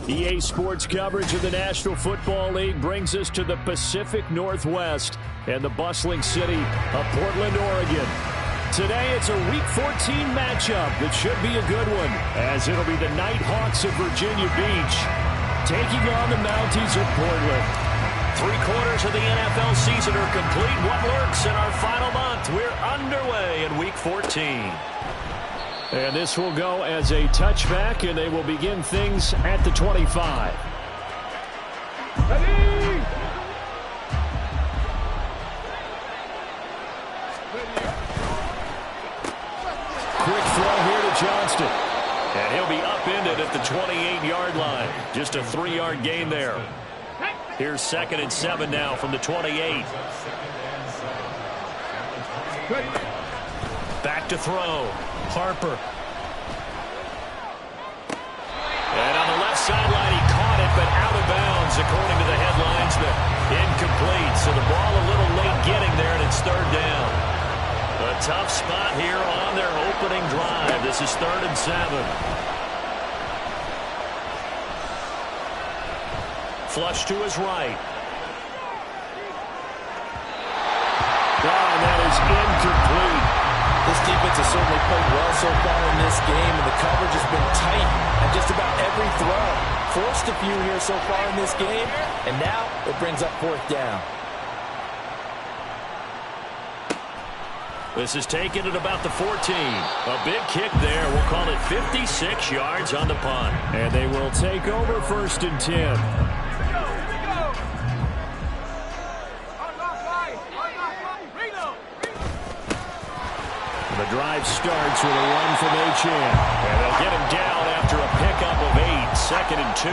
EA Sports coverage of the National Football League brings us to the Pacific Northwest and the bustling city of Portland, Oregon. Today, it's a Week 14 matchup that should be a good one, as it'll be the NightHawks of Virginia Beach taking on the Mounties of Portland. 3/4 of the NFL season are complete. What lurks in our final month? We're underway in Week 14. And this will go as a touchback, and they will begin things at the 25. Ready! Quick throw here to Johnston. And he'll be upended at the 28-yard line. Just a 3-yard gain there. Here's 2nd and 7 now from the 28. Back to throw. Harper. And on the left sideline, he caught it, but out of bounds, according to the headlines. But incomplete. So the ball a little late getting there, and it's 3rd down. A tough spot here on their opening drive. This is 3rd and 7. Flush to his right. And that is incomplete. This defense has certainly played well so far in this game, and the coverage has been tight at just about every throw. Forced a few here so far in this game, and now it brings up 4th down. This is taken at about the 14. A big kick there. We'll call it 56 yards on the punt. And they will take over 1st and 10. The drive starts with a run from Achane. And they'll get him down after a pickup of 8. 2nd and 2.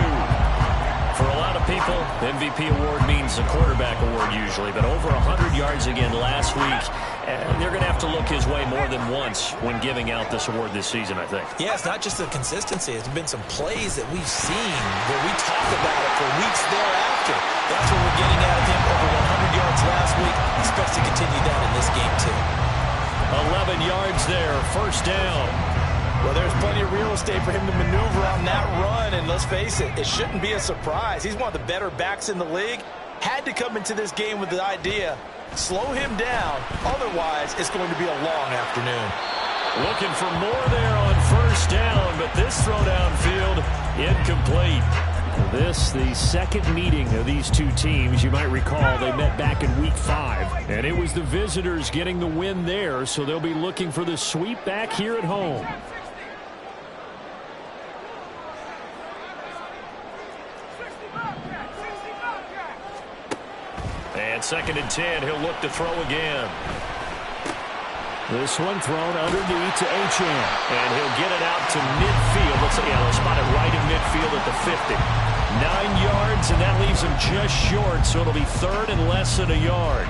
For a lot of people, the MVP award means a quarterback award usually. But over 100 yards again last week. And they're going to have to look his way more than once when giving out this award this season, I think. Yeah, it's not just the consistency. There's been some plays that we've seen where we talk about it for weeks thereafter. That's what we're getting out of him. Over 100 yards last week. Expects to continue that in this game, too. 11 yards there, 1st down. Well, there's plenty of real estate for him to maneuver on that run, and let's face it, it shouldn't be a surprise. He's one of the better backs in the league. Had to come into this game with the idea, slow him down, otherwise it's going to be a long afternoon. Looking for more there on 1st down, but this throw downfield, incomplete. This, the second meeting of these two teams. You might recall they met back in Week 5. And it was the visitors getting the win there, so they'll be looking for the sweep back here at home. And 2nd and 10, he'll look to throw again. This one thrown underneath to Achane. And he'll get it out to midfield. Let's say, they'll spot it right in midfield at the 50. 9 yards, and that leaves him just short, so it'll be 3rd and less than a yard.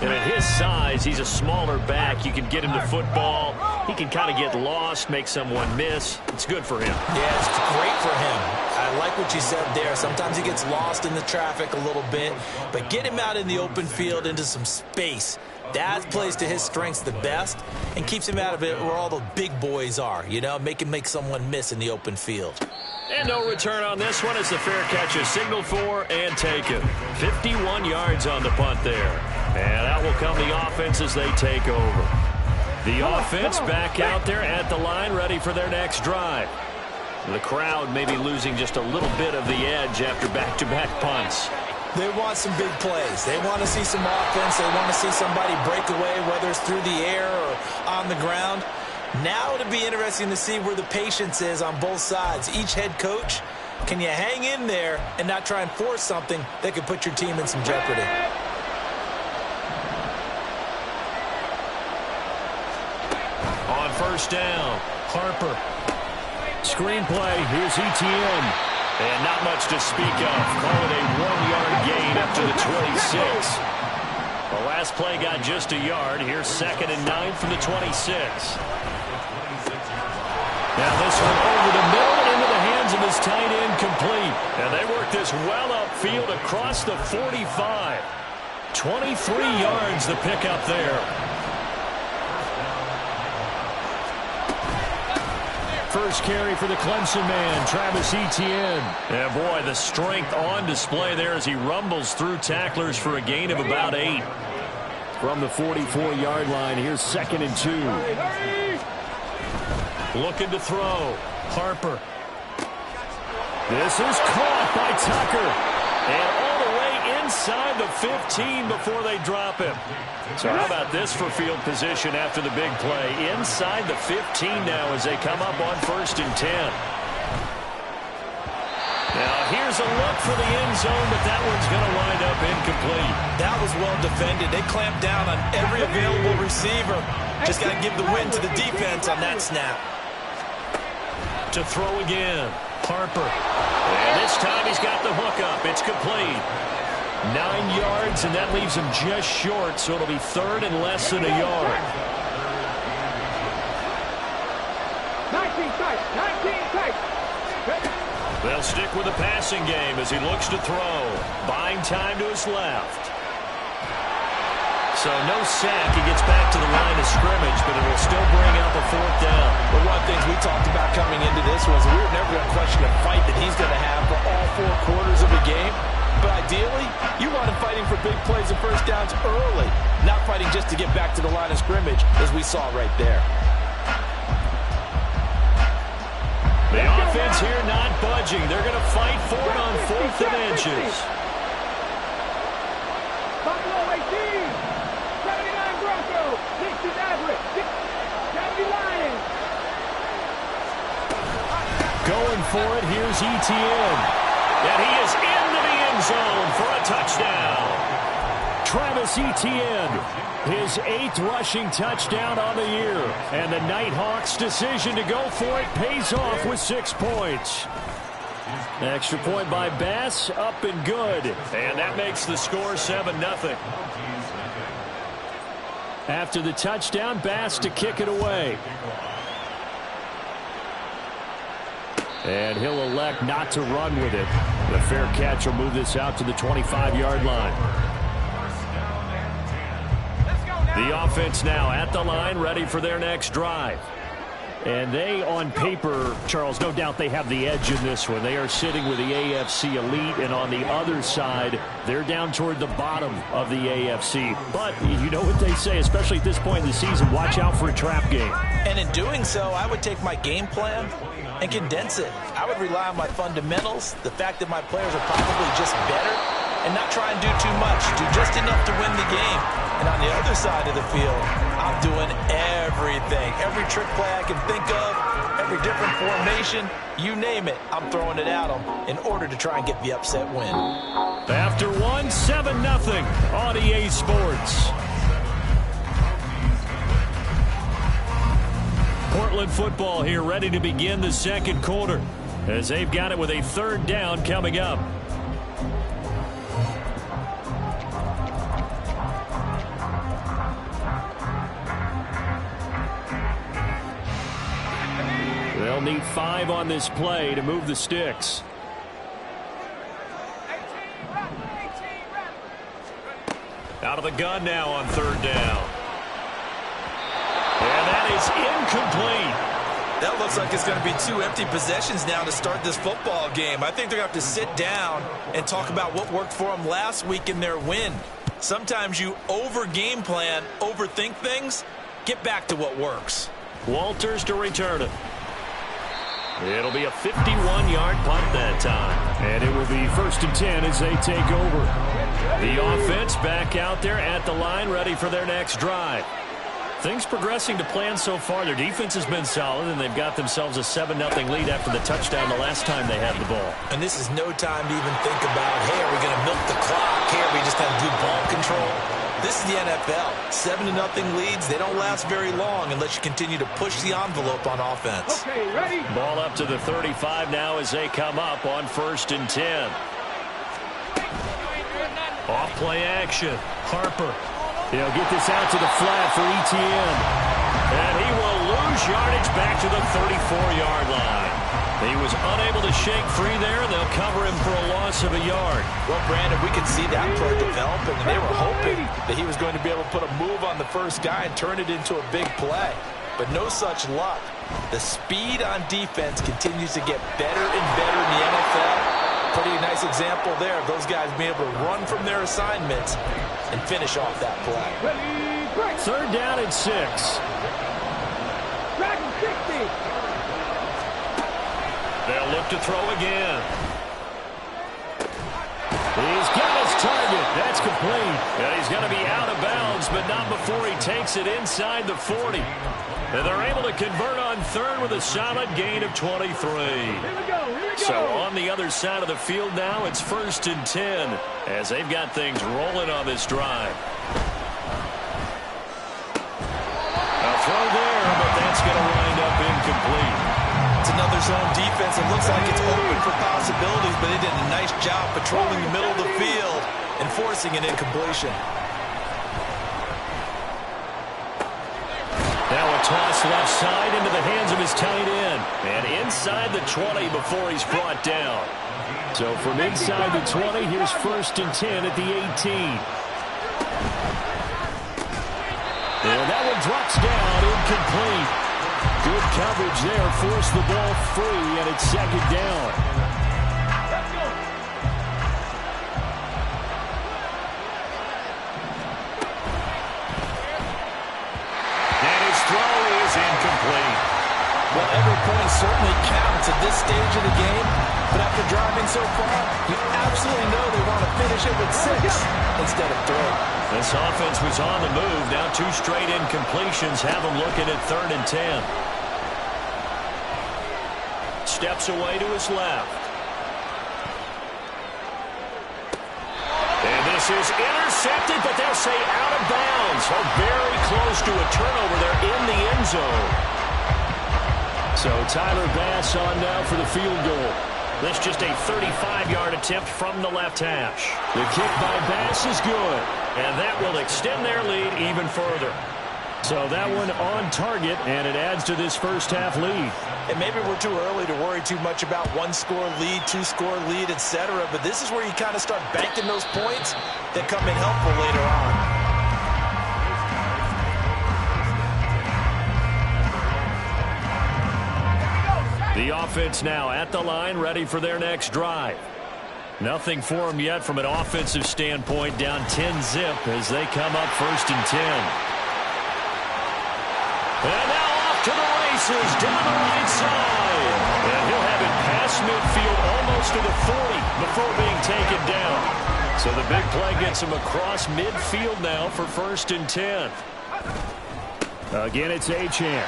And at his size, he's a smaller back. You can get him the football. He can kind of get lost, make someone miss. It's good for him. Yeah, it's great for him. I like what you said there. Sometimes he gets lost in the traffic a little bit, but get him out in the open field into some space. That plays to his strengths the best and keeps him out of it where all the big boys are, you know, make him make someone miss in the open field. And no return on this one as the fair catch is signaled for and taken. 51 yards on the punt there. And out will come the offense as they take over. The offense back out there at the line, ready for their next drive. The crowd may be losing just a little bit of the edge after back-to-back punts. They want some big plays. They want to see some offense. They want to see somebody break away, whether it's through the air or on the ground. Now it'll be interesting to see where the patience is on both sides. Each head coach, can you hang in there and not try and force something that could put your team in some jeopardy? On 1st down, Harper. Screenplay, here's ETN. And not much to speak of. Call it a 1-yard gain up to the 26. The last play got just a yard. Here's 2nd and 9 from the 26. Now this one over the middle and into the hands of his tight end, complete. And they work this well upfield across the 45. 23 yards the pickup there. first carry for the Clemson man, Travis Etienne. And boy, the strength on display there as he rumbles through tacklers for a gain of about 8. From the 44-yard line, here's 2nd and 2. Looking to throw. Harper. This is caught by Tucker. And all the way inside the 15 before they drop him. So how about this for field position after the big play? Inside the 15 now as they come up on 1st and 10. Now here's a look for the end zone, but that one's going to wind up incomplete. That was well defended. They clamped down on every available receiver. Just got to give the win to the defense on that snap. To throw again. Harper. And this time he's got the hook up. It's complete. 9 yards, and that leaves him just short, so it'll be 3rd and less than a yard. 19 tight. They'll stick with the passing game as he looks to throw. Buying time to his left. So no sack. He gets back to the line of scrimmage, but it will still bring up a 4th down. But one of the things we talked about coming into this was we were never going to question the fight that he's going to have for all 4 quarters of the game. But ideally, you want him fighting for big plays and first downs early, not fighting just to get back to the line of scrimmage, as we saw right there. The offense here not budging. They're going to fight for it on 4th and inches. Buffalo 18. 79 Broncos. 60 average. 70 Lions. Going for it. Here's Etienne. And he is into the end zone for a touchdown. Travis Etienne, his 8th rushing touchdown on the year. And the NightHawks' decision to go for it pays off with 6 points. Extra point by Bass, up and good. And that makes the score 7-0. After the touchdown, Bass to kick it away. And he'll elect not to run with it. The fair catch will move this out to the 25-yard line. The offense now at the line, ready for their next drive. And they, on paper, Charles, no doubt they have the edge in this one. They are sitting with the AFC elite, and on the other side, they're down toward the bottom of the AFC. But you know what they say, especially at this point in the season, watch out for a trap game. And in doing so, I would take my game plan and condense it. I would rely on my fundamentals, the fact that my players are probably just better, and not try and do too much, do just enough to win the game. And on the other side of the field, I'm doing everything. Every trick play I can think of, every different formation, you name it, I'm throwing it at them in order to try and get the upset win. After 7-0 on EA Sports. Portland football here, ready to begin the 2nd quarter as they've got it with a 3rd down coming up. They'll need 5 on this play to move the sticks. Out of the gun now on 3rd down. And that is incomplete. That looks like it's going to be 2 empty possessions now to start this football game. I think they're going to have to sit down and talk about what worked for them last week in their win. Sometimes you over-game plan, overthink things, get back to what works. Walters to return it. It'll be a 51-yard punt that time. And it will be 1st and 10 as they take over. The offense back out there at the line, ready for their next drive. Things progressing to plan so far. Their defense has been solid, and they've got themselves a 7-0 lead after the touchdown the last time they had the ball. And this is no time to even think about, hey, are we going to milk the clock? Hey, are we just have good ball control? This is the NFL. 7-0 leads, they don't last very long unless you continue to push the envelope on offense. Okay, ready? Ball up to the 35 now as they come up on 1st and 10. Off play action. Harper. He'll get this out to the flat for Etienne. And he will lose yardage back to the 34-yard line. He was unable to shake free there, and they'll cover him for a loss of a yard. Well, Brandon, we could see that play developing, and they were hoping that he was going to be able to put a move on the first guy and turn it into a big play. but no such luck. The speed on defense continues to get better and better in the NFL. Pretty nice example there of those guys being able to run from their assignments and finish off that play. Third down and 6. Dragon 60. They'll look to throw again. He's got his target. That's complete. And he's going to be out of bounds, but not before he takes it inside the 40. And they're able to convert on third with a solid gain of 23. Here we go. So on the other side of the field now, it's 1st and 10 as they've got things rolling on this drive. A throw there, but that's going to wind up incomplete. It's another zone defense. It looks like it's open for possibilities, but they did a nice job patrolling the middle of the field and forcing an incompletion. Now a toss left side into the hands of his tight end. And inside the 20 before he's brought down. So from inside the 20, here's 1st and 10 at the 18. And that one drops down, incomplete. Good coverage there, forced the ball free, and it's 2nd down. And his throw is incomplete. Well, every point certainly counts at this stage of the game, but after driving so far, you absolutely know they want to finish it with 6 instead of 3. This offense was on the move. Now 2 straight incompletions have them looking at 3rd and 10. Steps away to his left. And this is intercepted, but they'll say out of bounds. Oh, very close to a turnover there in the end zone. So Tyler Bass on now for the field goal. That's just a 35-yard attempt from the left hash. The kick by Bass is good, and that will extend their lead even further. So that one on target, and it adds to this first half lead. And maybe we're too early to worry too much about 1-score lead, 2-score lead, etc. But this is where you kind of start banking those points that come in helpful later on. The offense now at the line, ready for their next drive. Nothing for them yet from an offensive standpoint, down 10-zip as they come up 1st and 10. And now off to the races, down the right side. And he'll have it past midfield, almost to the 40 before being taken down. So the big play gets him across midfield now for 1st and 10. Again, it's Achane.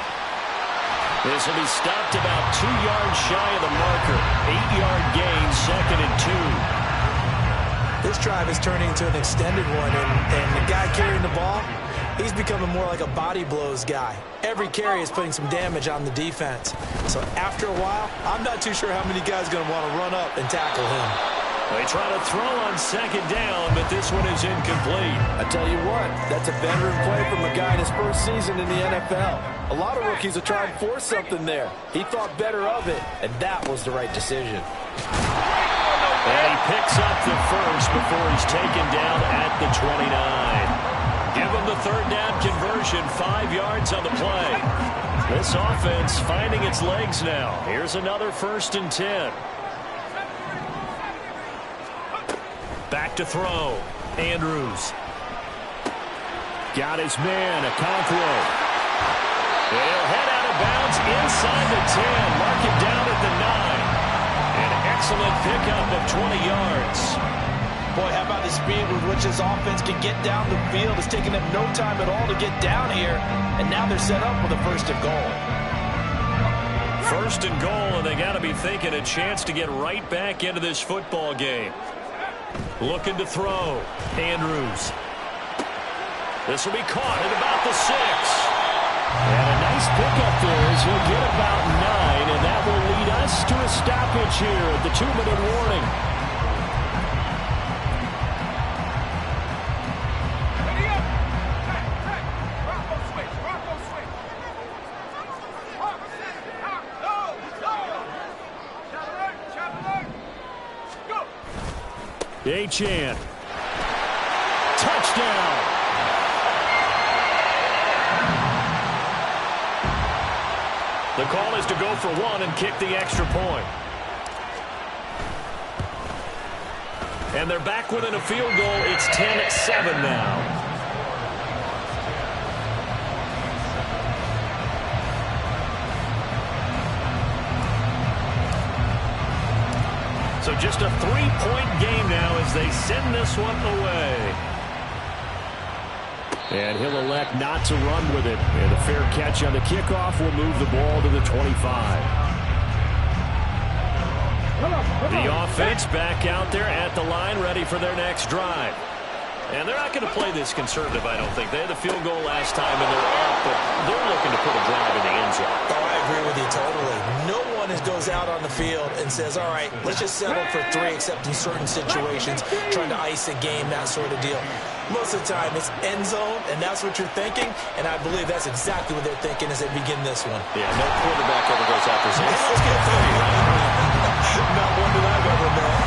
This will be stopped about 2 yards shy of the marker. 8-yard gain, 2nd and 2. This drive is turning into an extended one, and the guy carrying the ball, he's becoming more like a body blows guy. Every carry is putting some damage on the defense. So after a while, I'm not too sure how many guys are going to want to run up and tackle him. They try to throw on 2nd down, but this one is incomplete. I tell you what, that's a veteran play from a guy in his first season in the NFL. A lot of rookies will try and force something there. He thought better of it, and that was the right decision. And he picks up the first before he's taken down at the 29. Give him the 3rd down conversion, 5 yards on the play. This offense finding its legs now. Here's another 1st and 10. Back to throw. Andrews. Got his man, Okonkwo. They'll head out of bounds inside the 10. Mark it down at the 9. An excellent pickup of 20 yards. Boy, how about the speed with which this offense can get down the field? It's taken them no time at all to get down here, and now they're set up with a 1st and goal. 1st and goal, and they got to be thinking a chance to get right back into this football game. Looking to throw. Andrews. This will be caught at about the 6. And a nice pickup there as he'll get about 9, and that will lead us to a stoppage here at the 2-minute warning. Ready up. Bronco switch. Bronco switch. Go. Achane. Touchdown. The call is to go for one and kick the extra point. And they're back within a field goal. It's 10-7 now. So just a 3-point game now as they send this one away. And he'll elect not to run with it. And a fair catch on the kickoff will move the ball to the 25. The offense back out there at the line, ready for their next drive. And they're not going to play this conservative, I don't think. They had the field goal last time, and they're up, but they're looking to put a drive in the end zone. Oh, I agree with you totally. No one goes out on the field and says, all right, let's just settle for 3, except in certain situations, trying to ice a game, that sort of deal. Most of the time, it's end zone, and that's what you're thinking, and I believe that's exactly what they're thinking as they begin this one. Yeah, no quarterback ever goes out there saying, let's get 30. Not one that I've ever met.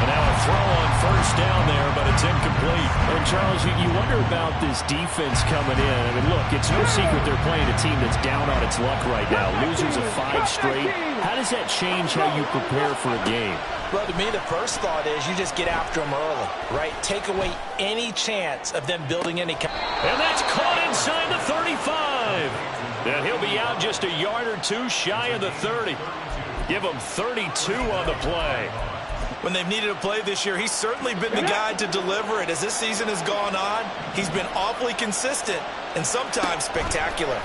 And now a throw on first down there, but it's incomplete. And, Charles, you wonder about this defense coming in. I mean, look, it's no secret they're playing a team that's down on its luck right now. Losers of 5 straight. How does that change how you prepare for a game? Well, to me, the first thought is you just get after them early, right? Take away any chance of them building any kind. And that's caught inside the 35. And he'll be out just a yard or two shy of the 30. Give him 32 on the play. When they've needed a play this year, he's certainly been the guy to deliver it. As this season has gone on, he's been awfully consistent and sometimes spectacular.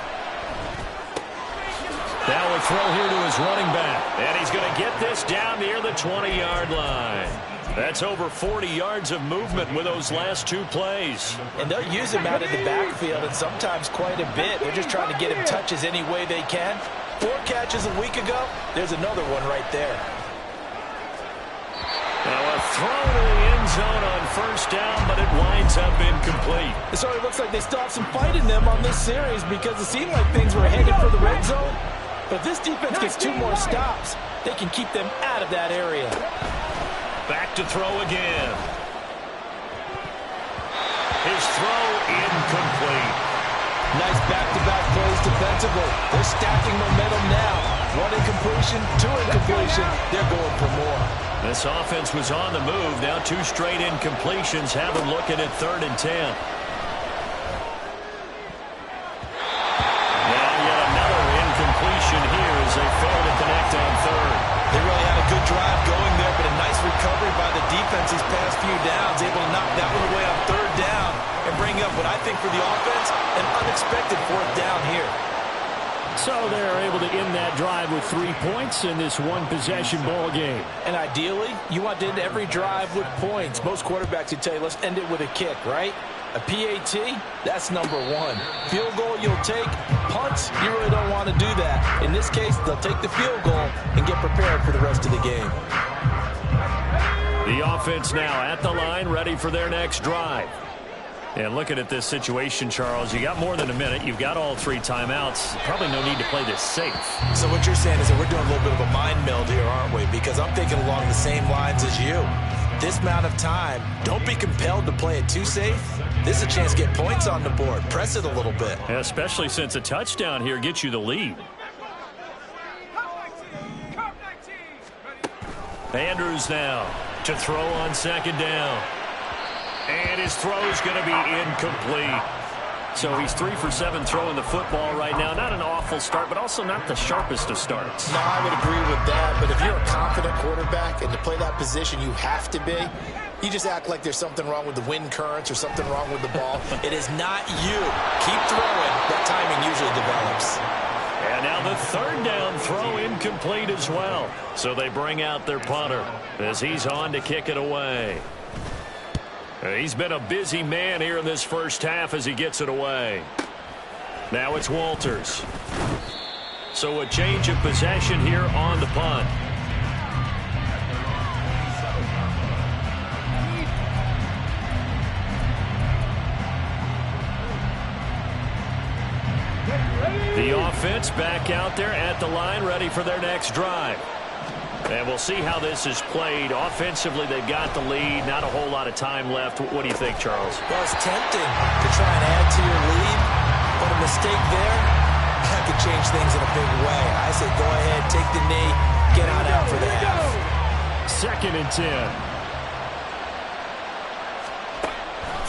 Now a throw here to his running back. And he's going to get this down near the 20-yard line. That's over 40 yards of movement with those last 2 plays. And they'll use him out of the backfield and sometimes quite a bit. They're just trying to get him touches any way they can. 4 catches a week ago. There's another one right there. Now a throw to the end zone on first down, but it winds up incomplete. It sort of looks like they still have some fight in them on this series because it seemed like things were headed for the red zone. But if this defense gets 2 more stops, they can keep them out of that area. Back to throw again. His throw incomplete. Nice back-to-back plays defensively. They're stacking momentum now. 1 incompletion, 2 incompletion. They're going for more. This offense was on the move. Now 2 straight incompletions have them looking at 3rd and 10. Now yet another incompletion here as they fail to connect on 3rd. They really had a good drive going there, but a nice recovery by the defense these past few downs, able to knock that one away on 3rd down and bring up what I think for the offense, an unexpected 4th down here. So they're able to end that drive with 3 points in this 1-possession ball game. And ideally, you want to end every drive with points. Most quarterbacks would tell you, let's end it with a kick, right? A PAT, that's number 1. Field goal you'll take. Punts, you really don't want to do that. In this case, they'll take the field goal and get prepared for the rest of the game. The offense now at the line, ready for their next drive. And looking at this situation, Charles, you got more than a minute. You've got all 3 timeouts. Probably no need to play this safe. So what you're saying is that we're doing a little bit of a mind meld here, aren't we? Because I'm thinking along the same lines as you. This amount of time, don't be compelled to play it too safe. This is a chance to get points on the board. Press it a little bit. Especially since a touchdown here gets you the lead. Andrews now to throw on 2nd down. And his throw's going to be incomplete. So he's 3 for 7 throwing the football right now. Not an awful start, but also not the sharpest of starts. No, I would agree with that. But if you're a confident quarterback and to play that position you have to be, you just act like there's something wrong with the wind currents or something wrong with the ball. It is not you. Keep throwing. That timing usually develops. And now the 3rd down throw incomplete as well. So they bring out their punter as he's on to kick it away. He's been a busy man here in this first half as he gets it away. Now it's Walters. So a change of possession here on the punt. The offense back out there at the line, ready for their next drive. And we'll see how this is played. Offensively, they've got the lead. Not a whole lot of time left. What do you think, Charles? Well, it's tempting to try and add to your lead, but a mistake there that could change things in a big way. I say go ahead, take the knee, get on out for the half. 2nd and 10.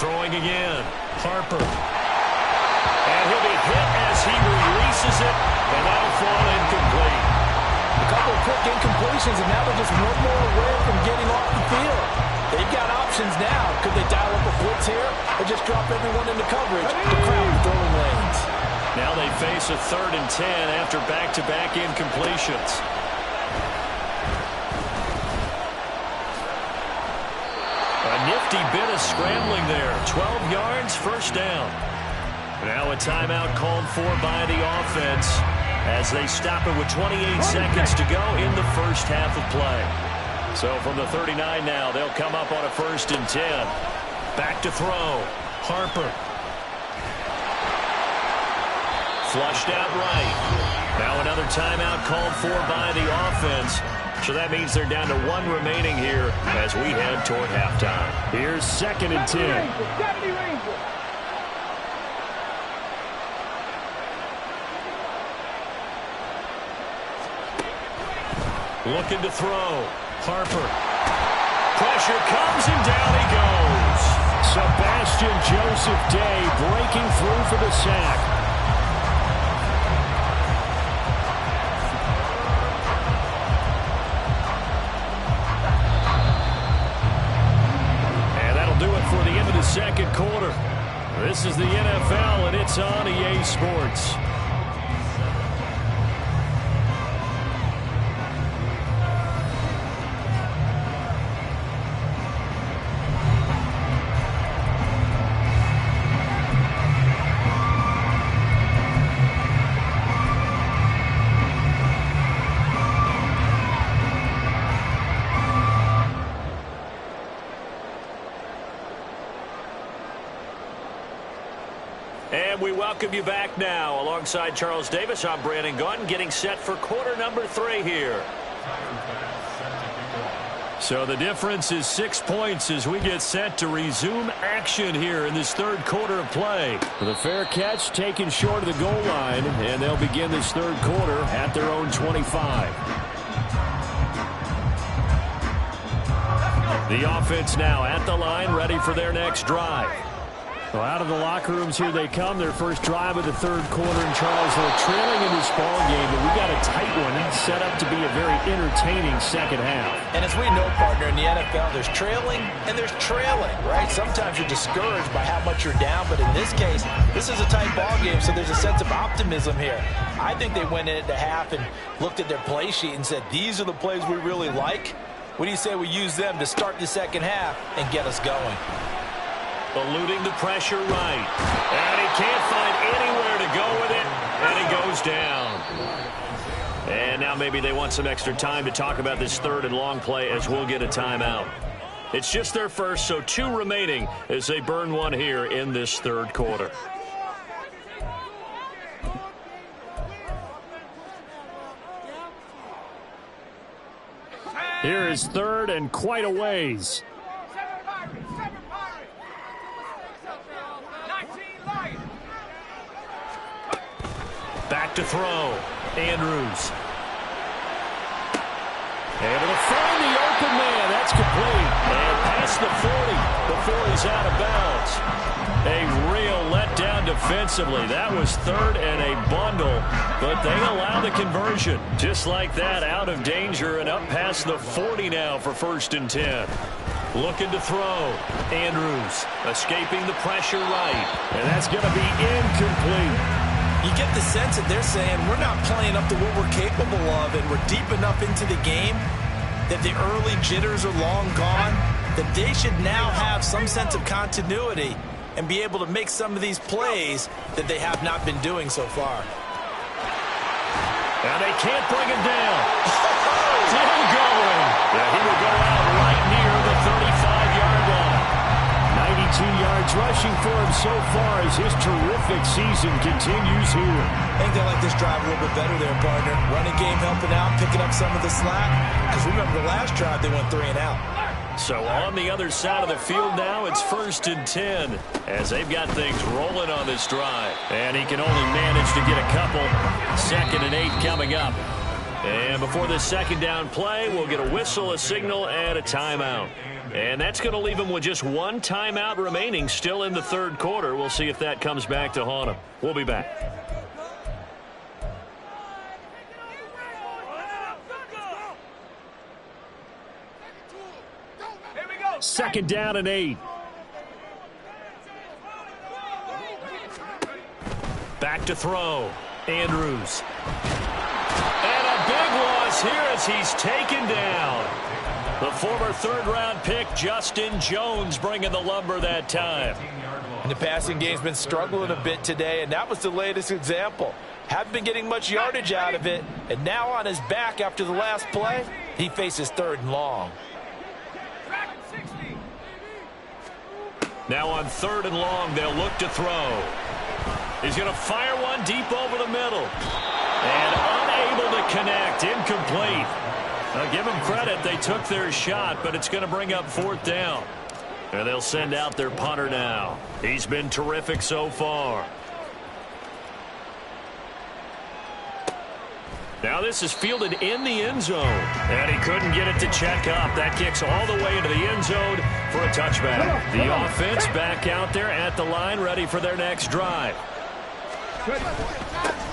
Throwing again. Harper. And he'll be hit as he releases it, and that'll fall incomplete. A couple of quick incompletions, and now they're just one more away from getting off the field. They've got options now. Could they dial up a blitz here or just drop everyone into coverage to crowd the throwing lanes? Now they face a 3rd and 10 after back-to-back incompletions. A nifty bit of scrambling there. 12 yards, 1st down. Now a timeout called for by the offense as they stop it with 28 seconds to go in the 1st half of play. So from the 39 now, they'll come up on a 1st and 10. Back to throw. Harper. Flushed out right. Now another timeout called for by the offense. So that means they're down to 1 remaining here as we head toward halftime. Here's 2nd and 10. Looking to throw. Harper. Pressure comes and down he goes. Sebastian Joseph Day breaking through for the sack. And that'll do it for the end of the 2nd quarter. This is the NFL and it's on EA Sports. And we welcome you back now. Alongside Charles Davis, I'm Brandon Gaudin, getting set for quarter number 3 here. So the difference is 6 points as we get set to resume action here in this 3rd quarter of play. The fair catch taken short of the goal line, and they'll begin this 3rd quarter at their own 25. The offense now at the line, ready for their next drive. Well, out of the locker rooms here they come. Their first drive of the 3rd quarter. And Charles, they're trailing in this ball game, but we got a tight one set up to be a very entertaining 2nd half. And as we know, partner, in the NFL, there's trailing and there's trailing, right? Sometimes you're discouraged by how much you're down, but in this case, this is a tight ball game, so there's a sense of optimism here. I think they went into half and looked at their play sheet and said, these are the plays we really like. What do you say we use them to start the 2nd half and get us going? Eluding the pressure right. And he can't find anywhere to go with it. And he goes down. And now maybe they want some extra time to talk about this 3rd and long play as we'll get a timeout. It's just their first, so 2 remaining as they burn 1 here in this 3rd quarter. Here is 3rd and quite a ways. Back to throw. Andrews. Able to find the open man. That's complete. And past the 40 before he's out of bounds. A real letdown defensively. That was 3rd and a bundle. But they allow the conversion. Just like that, out of danger and up past the 40 now for 1st and 10. Looking to throw. Andrews escaping the pressure right. And that's going to be incomplete. You get the sense that they're saying we're not playing up to what we're capable of, and we're deep enough into the game that the early jitters are long gone, that they should now have some sense of continuity and be able to make some of these plays that they have not been doing so far. And they can't bring him down. Still going. Yeah, he will go out right near the 35-yard line. 92 yards rushing for him so far as his terrific season continues here. I think they like this drive a little bit better there, partner. Running game helping out, picking up some of the slack. Because remember, the last drive they went 3 and out. So on the other side of the field now, it's 1st and 10 as they've got things rolling on this drive. And he can only manage to get a couple. 2nd and 8 coming up. And before this second down play, we'll get a whistle, a signal, and a timeout. And that's going to leave him with just one timeout remaining still in the third quarter. We'll see if that comes back to haunt him. We'll be back. Second down and 8. Back to throw. Andrews. And a big loss here as he's taken down. The former third-round pick, Justin Jones, bringing the lumber that time. And the passing game's been struggling a bit today, and that was the latest example. Haven't been getting much yardage out of it, and now on his back after the last play, he faces 3rd and long. Now on 3rd and long, they'll look to throw. He's going to fire one deep over the middle. And unable to connect, incomplete. Now give them credit, they took their shot, but it's going to bring up 4th down. And they'll send out their punter now. He's been terrific so far. Now this is fielded in the end zone. And he couldn't get it to check up. That kicks all the way into the end zone for a touchback. The offense back out there at the line, ready for their next drive.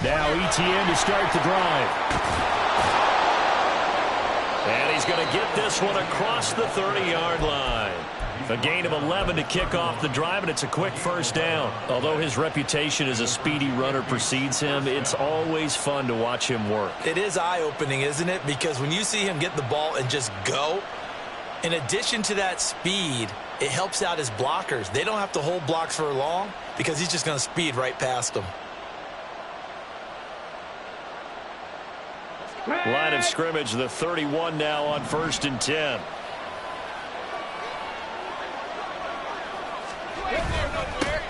Now ETN to start the drive. And he's going to get this one across the 30-yard line. A gain of 11 to kick off the drive, and it's a quick first down. Although his reputation as a speedy runner precedes him, it's always fun to watch him work. It is eye-opening, isn't it? Because when you see him get the ball and just go, in addition to that speed, it helps out his blockers. They don't have to hold blocks for long because he's just going to speed right past them. Line of scrimmage, the 31 now on 1st and 10.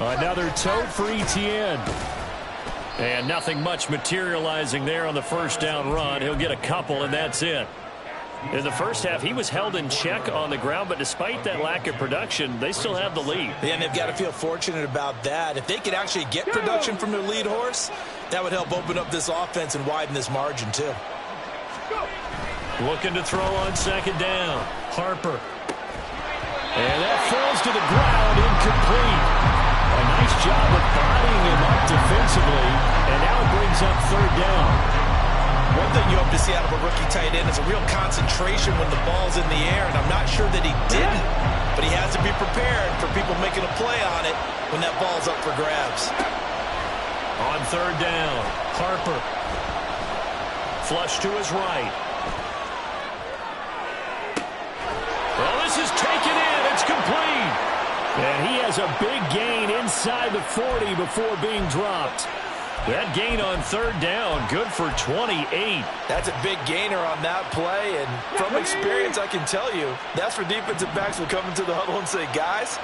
Another tote for ETN. And nothing much materializing there on the first down run. He'll get a couple, and that's it. In the first half, he was held in check on the ground, but despite that lack of production, they still have the lead. Yeah, and they've got to feel fortunate about that. If they could actually get production from their lead horse, that would help open up this offense and widen this margin, too. Looking to throw on 2nd down. Harper. And that falls to the ground, incomplete. A nice job of bodying him up defensively, and now it brings up 3rd down. One thing you hope to see out of a rookie tight end is a real concentration when the ball's in the air, and I'm not sure that he didn't, but he has to be prepared for people making a play on it when that ball's up for grabs. On 3rd down, Harper. Flush to his right. Well, this is taken in. It's complete. And he has a big gain inside the 40 before being dropped. That gain on 3rd down, good for 28. That's a big gainer on that play, and from experience, I can tell you, that's where defensive backs will come into the huddle and say, guys,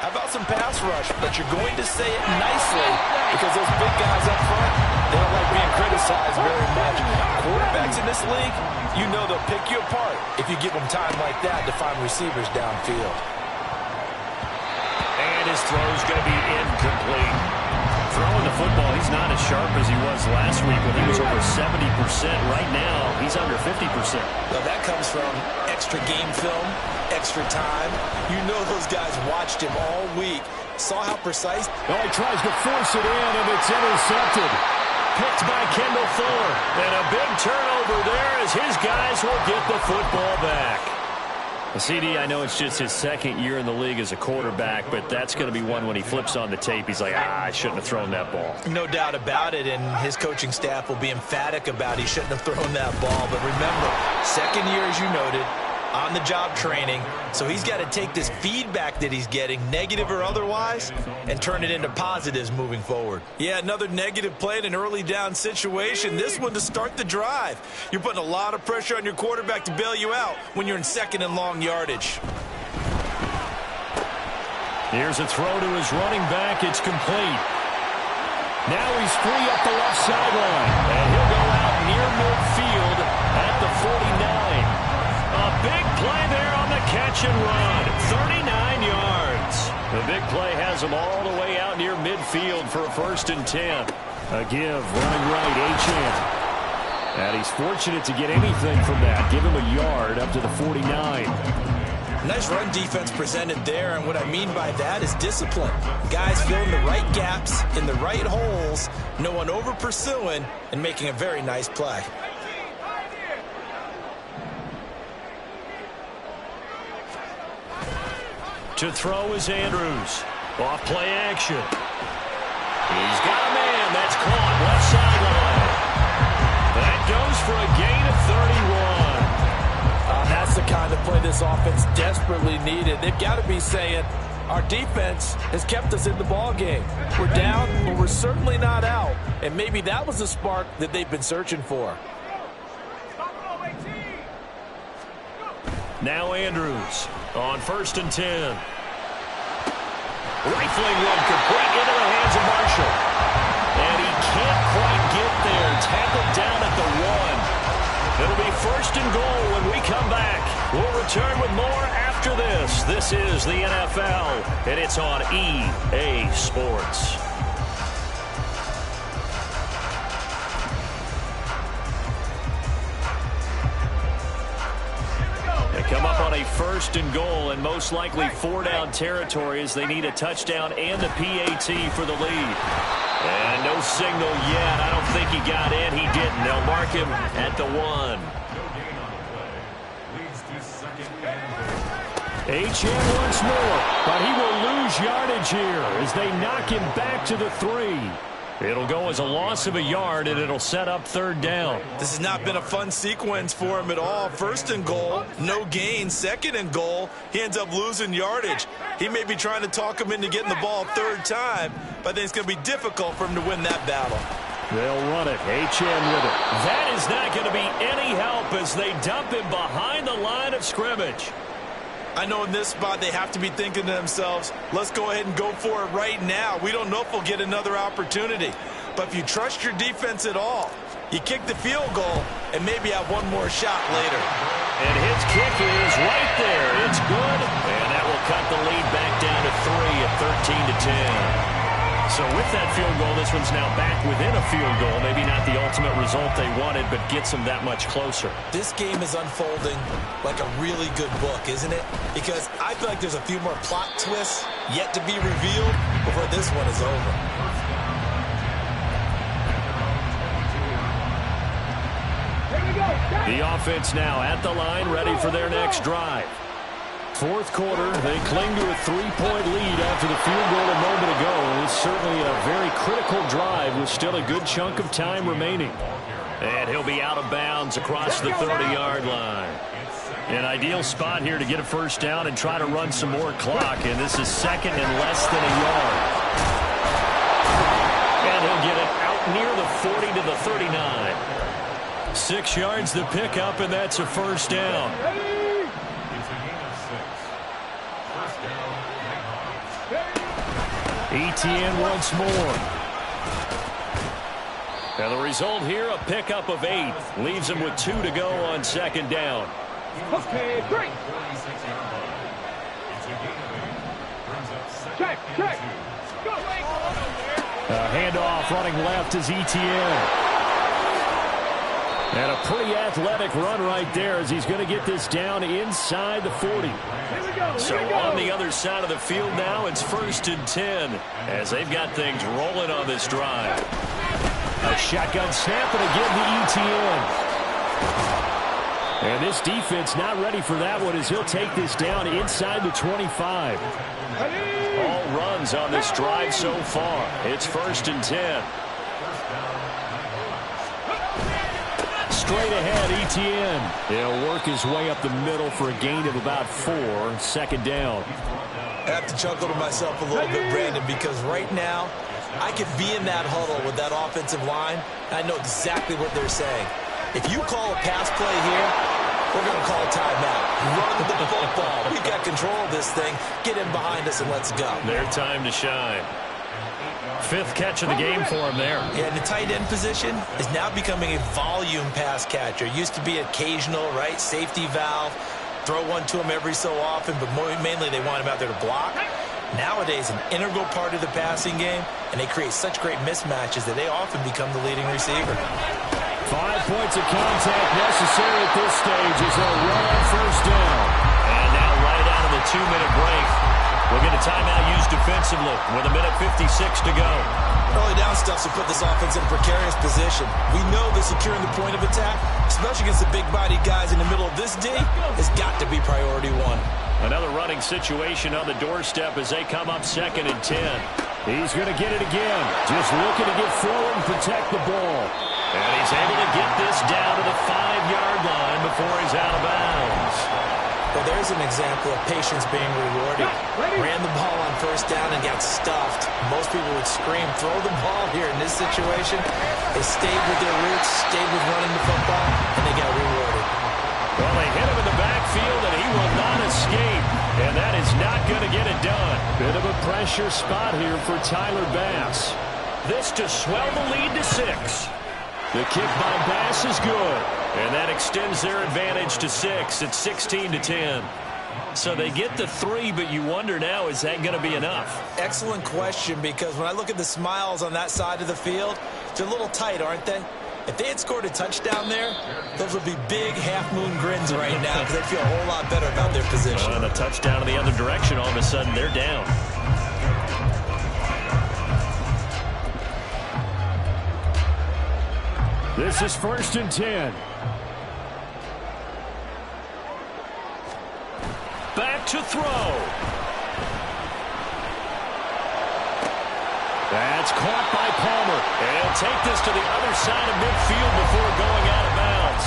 how about some pass rush? But you're going to say it nicely because those big guys up front, they don't like being criticized very much. Quarterbacks in this league, you know they'll pick you apart if you give them time like that to find receivers downfield. And his throw's going to be incomplete. Throwing the football, he's not as sharp as he was last week when he was over 70%. Right now, he's under 50%. Well, that comes from extra game film, extra time. You know those guys watched him all week, saw how precise. Oh, he tries to force it in, and it's intercepted. Picked by Kendall Fuller. And a big turnover there as his guys will get the football back. CD, I know it's just his 2nd year in the league as a quarterback, but that's going to be one when he flips on the tape. He's like, I shouldn't have thrown that ball. No doubt about it, and his coaching staff will be emphatic about he shouldn't have thrown that ball. But remember, 2nd year, as you noted, on-the-job training, so he's got to take this feedback that he's getting, negative or otherwise, and turn it into positives moving forward. Yeah, another negative play in an early down situation. This one to start the drive. You're putting a lot of pressure on your quarterback to bail you out when you're in 2nd and long yardage. Here's a throw to his running back. It's complete. Now he's free up the left sideline, and he'll go out near midfield at the 49. A big play there on the catch and run. 39 yards. The big play has him all the way out near midfield for a 1st and 10. A give, running right, Achane. And he's fortunate to get anything from that. Give him a yard up to the 49. Nice run defense presented there, and what I mean by that is discipline. Guys filling the right gaps in the right holes, no one over pursuing, and making a very nice play. To throw is Andrews. Off play action. He's got a man. That's caught. Left sideline. That goes for a gain of 31. That's the kind of play this offense desperately needed. They've got to be saying, our defense has kept us in the ball game. We're down, but we're certainly not out. And maybe that was the spark that they've been searching for. Now Andrews on 1st and 10. Rifling one complete into the hands of Marshall. And he can't quite get there. Tackled down at the 1. It'll be 1st and goal when we come back. We'll return with more after this. This is the NFL, and it's on EA Sports. They come up on a 1st and goal, and most likely 4-down territory as they need a touchdown and a PAT for the lead. And no signal yet. I don't think he got in. He didn't. They'll mark him at the 1. HM once more, but he will lose yardage here as they knock him back to the 3. It'll go as a loss of a yard, and it'll set up 3rd down. This has not been a fun sequence for him at all. 1st and goal, no gain. 2nd and goal, he ends up losing yardage. He may be trying to talk him into getting the ball 3rd time, but I think it's going to be difficult for him to win that battle. They'll run it. HM with it. That is not going to be any help as they dump him behind the line of scrimmage. I know in this spot they have to be thinking to themselves, let's go ahead and go for it right now. We don't know if we'll get another opportunity. But if you trust your defense at all, you kick the field goal and maybe have one more shot later. And his kick is right there. It's good. And that will cut the lead back down to 3 at 13-10. So with that field goal, this one's now back within a field goal. Maybe not the ultimate result they wanted, but gets them that much closer. This game is unfolding like a really good book, isn't it? Because I feel like there's a few more plot twists yet to be revealed before this one is over. The offense now at the line, ready for their next drive. 4th quarter, they cling to a 3-point lead after the field goal a moment ago. It's certainly a very critical drive with still a good chunk of time remaining. And he'll be out of bounds across the 30-yard line. An ideal spot here to get a 1st down and try to run some more clock. And this is 2nd and less than a yard. And he'll get it out near the 40 to the 39. 6 yards the pickup, and that's a 1st down. Etienne once more. And the result here, a pickup of 8. Leaves him with 2 to go on 2nd down. Okay, great. Check. Go. Handoff running left is Etienne. And a pretty athletic run right there as he's going to get this down inside the 40. So on the other side of the field now, it's 1st and 10 as they've got things rolling on this drive. A shotgun snap and again to Etienne. And this defense not ready for that one as he'll take this down inside the 25. All runs on this drive so far. It's 1st and 10. Straight ahead, Etienne. He'll work his way up the middle for a gain of about 4. 2nd down. I have to chuckle to myself a little bit, Brandon, because right now I could be in that huddle with that offensive line. I know exactly what they're saying. If you call a pass play here, we're going to call a timeout. Run the football. We've got control of this thing. Get in behind us and let's go. Their time to shine. 5th catch of the game for him there. Yeah, and the tight end position is now becoming a volume pass catcher. Used to be occasional, right? Safety valve. Throw one to him every so often, but mainly they want him out there to block. Nowadays, an integral part of the passing game, and they create such great mismatches that they often become the leading receiver. 5 points of contact necessary at this stage as they'll run on first down. And now right out of the 2-minute break, we'll get a timeout used defensively with 1:56 to go. Early down stuffs will put this offense in a precarious position. We know that securing the point of attack, especially against the big-bodied guys in the middle of this D, has got to be priority one. Another running situation on the doorstep as they come up 2nd and 10. He's going to get it again. Just looking to get forward and protect the ball. And he's able to get this down to the 5-yard line before he's out of bounds. Well, there's an example of patience being rewarded. Ran the ball on first down and got stuffed. Most people would scream, throw the ball here in this situation. They stayed with their roots, stayed with running the football, and they got rewarded. Well, they hit him in the backfield, and he will not escape. And that is not going to get it done. Bit of a pressure spot here for Tyler Bass. This to swell the lead to 6. The kick by Bass is good. And that extends their advantage to 6. It's 16-10. So they get the 3, but you wonder now, is that going to be enough? Excellent question, because when I look at the smiles on that side of the field, they're a little tight, aren't they? If they had scored a touchdown there, those would be big half-moon grins right now because they feel a whole lot better about their position. And a touchdown in the other direction, all of a sudden they're down. This is 1st and 10. Back to throw. That's caught by Palmer. And he'll take this to the other side of midfield before going out of bounds.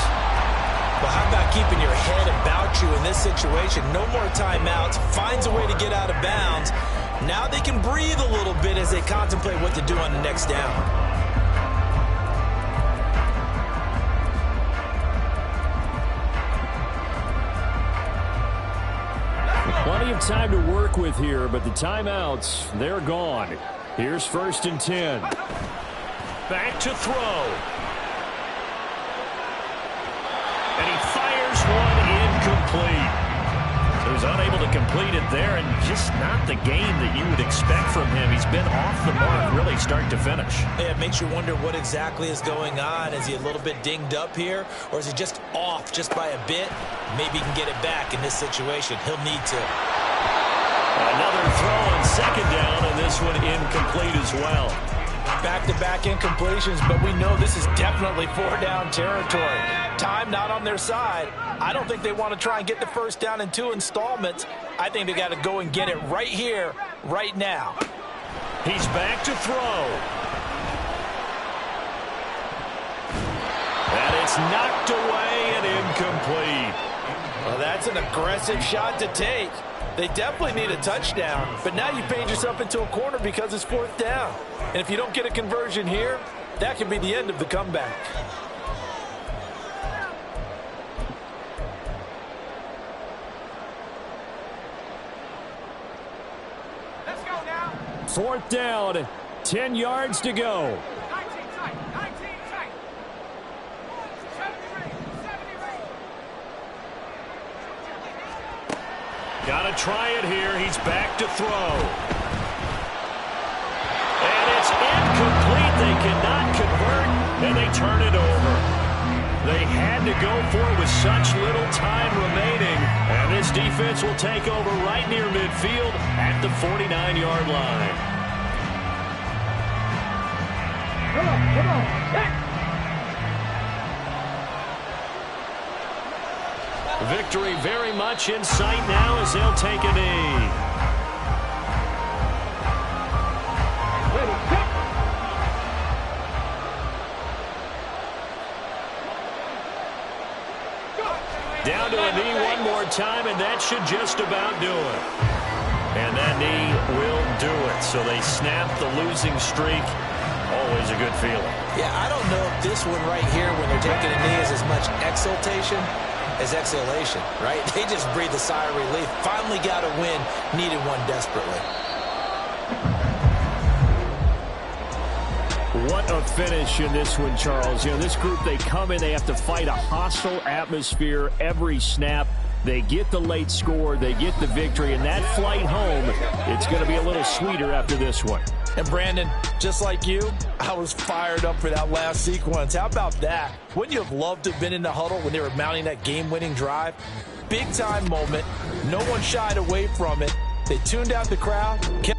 Well, how about keeping your head about you in this situation? No more timeouts. Finds a way to get out of bounds. Now they can breathe a little bit as they contemplate what to do on the next down. Plenty of time to work with here, but the timeouts, they're gone. Here's 1st and 10. Back to throw. And he fires one incomplete. So he's unable to complete it there, and just not the game that you would expect from him. He's been off the mark really start to finish. Yeah, it makes you wonder what exactly is going on. Is he a little bit dinged up here, or is he just off just by a bit? Maybe he can get it back in this situation. He'll need to. Another throw on 2nd down, and this one incomplete as well. Back-to-back incompletions, but we know this is definitely 4-down territory. Time not on their side. I don't think they want to try and get the first down in 2 installments. I think they got to go and get it right here, right now. He's back to throw. And it's knocked away and incomplete. Well, that's an aggressive shot to take. They definitely need a touchdown, but now you paint yourself into a corner because it's 4th down. And if you don't get a conversion here, that could be the end of the comeback. Let's go now. 4th down, 10 yards to go. 19 tight. 19 tight. 70 rate. Got to try it here. He's back to throw. And it's incomplete. They cannot convert, and they turn it over. They had to go for it with such little time remaining, and this defense will take over right near midfield at the 49-yard line. Come on. Back. Victory very much in sight now as they'll take a knee. Down to a knee one more time, and that should just about do it. And that knee will do it. So they snap the losing streak. Always a good feeling. Yeah, I don't know if this one right here, when they're taking a knee, is as much exultation as exhalation, right? They just breathe a sigh of relief. Finally got a win, needed one desperately. What a finish in this one, Charles. You know, this group, they come in, they have to fight a hostile atmosphere every snap. They get the late score, they get the victory, and that flight home, it's going to be a little sweeter after this one. And Brandon, just like you, I was fired up for that last sequence. How about that? Wouldn't you have loved to have been in the huddle when they were mounting that game-winning drive? Big-time moment. No one shied away from it. They tuned out the crowd, kept